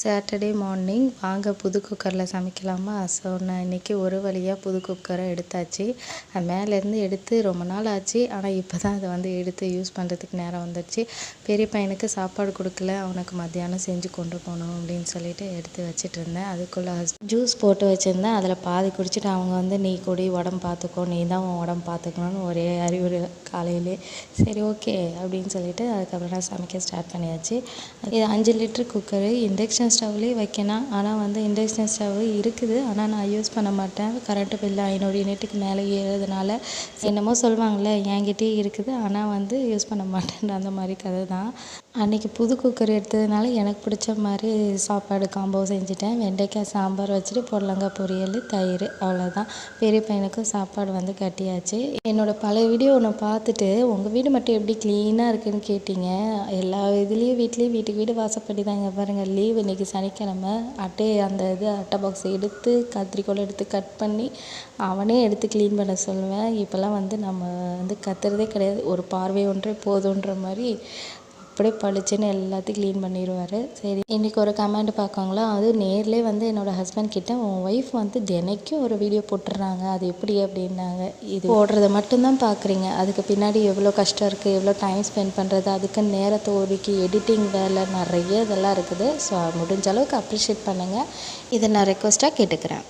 Saturday morning வாங்க புது குக்கரில் சமைக்கலாமா. ஸோ நான் இன்றைக்கி ஒரு வழியாக புது குக்கரை எடுத்தாச்சு. மேலேருந்து எடுத்து ரொம்ப நாள் ஆச்சு. ஆனால் இப்போ தான் அதை வந்து எடுத்து யூஸ் பண்ணுறதுக்கு நேரம் வந்துடுச்சு. பெரிய பையனுக்கு சாப்பாடு கொடுக்கல, அவனுக்கு மத்தியானம் செஞ்சு கொண்டு போகணும் அப்படின்னு சொல்லிட்டு எடுத்து வச்சுட்டு இருந்தேன். அதுக்குள்ளே ஜூஸ் போட்டு வச்சுருந்தேன். அதில் பாதி குடிச்சிட்டு அவங்க வந்து நீ குடி, உடம்பு பார்த்துக்கோ, நீ தான் உன் உடம்பு பார்த்துக்கணும்னு ஒரே அறிவுரை காலையிலே. சரி ஓகே அப்படின்னு சொல்லிட்டு அதுக்கப்புறம் நான் சமைக்க ஸ்டார்ட் பண்ணியாச்சு. இது 5 லிட்டர் குக்கரு. இண்டக்ஷன் ஸ்டவ்லேயே வைக்கலாம். ஆனால் வந்து இண்டக்ஷன் ஸ்டவ் இருக்குது, ஆனால் நான் யூஸ் பண்ண மாட்டேன். கரண்ட்டு பில்லு 500 யூனிட்டுக்கு மேலே ஏறுறதுனால என்னமோ சொல்லுவாங்கள்ல, என்கிட்டயே இருக்குது ஆனால் வந்து யூஸ் பண்ண மாட்டேன். அந்த மாதிரி கதை தான். அன்றைக்கி புது குக்கர் எடுத்ததுனால எனக்கு பிடிச்ச மாதிரி சாப்பாடு காம்போ செஞ்சுட்டேன். வெண்டைக்காய் சாம்பார் வச்சுட்டு புடலங்காய் பொரியல், தயிர், அவ்வளோதான். பெரிய பையனுக்கும் சாப்பாடு வந்து கட்டியாச்சு. என்னோடய பழைய வீடியோ ஒன்று பார்த்துட்டு உங்கள் வீடு மட்டும் எப்படி க்ளீனாக இருக்குதுன்னு கேட்டிங்க. எல்லா இதுலேயும் வீட்டுக்கு வீடு வாசப்படி தான். இங்கே பாருங்கள், லீவ் இன்றைக்கி சனிக்கிழமை. அட்டை பாக்ஸ் எடுத்து கத்திரிக்கோல் எடுத்து கட் பண்ணி அவனே எடுத்து க்ளீன் பண்ண சொல்லுவேன். இப்போல்லாம் வந்து நம்ம வந்து கத்துறதே கிடையாது. ஒரு பார்வை ஒன்றே போதுன்ற மாதிரி அப்படியே பளிச்சுன்னு எல்லாத்தையும் க்ளீன் பண்ணிடுவார். சரி, இன்றைக்கி ஒரு கமெண்ட் பார்க்காங்களா, அது நேர்லேயே வந்து என்னோடய ஹஸ்பண்ட் கிட்டே உன் ஒய்ஃப் வந்து தினைக்கும் ஒரு வீடியோ போட்டுடுறாங்க, அது எப்படி அப்படின்னாங்க. இது போடுறத மட்டும்தான் பார்க்குறீங்க, அதுக்கு பின்னாடி எவ்வளோ கஷ்டம் இருக்குது, எவ்வளோ டைம் ஸ்பெண்ட் பண்ணுறது, அதுக்கு நேரத்தை ஒதுக்கி எடிட்டிங் வேலை நிறைய இதெல்லாம் இருக்குது. ஸோ முடிஞ்ச அளவுக்கு அப்ரிஷியேட் பண்ணுங்கள். இதை நான் ரெக்வஸ்ட்டாக கேட்டுக்கிறேன்.